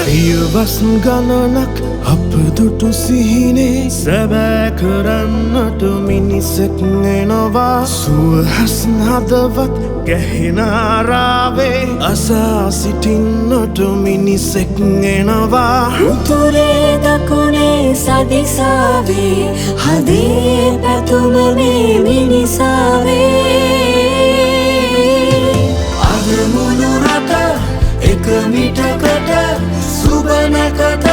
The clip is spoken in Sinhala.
පියවස් ගණනක් අප දුටු සිහිනේ සැබෑ කරන්නට මිනිසෙක් එනවා සුවහස් හදවත් ගැහෙන ආරාවේ අසා සිටින්නට මිනිසෙක් එනවා උතුරේ දකුණේ සදිසාවේ හදේ පැතුම මේ මිනිසාවේ අද මුළු රට එක මිටකට සුබ නැකත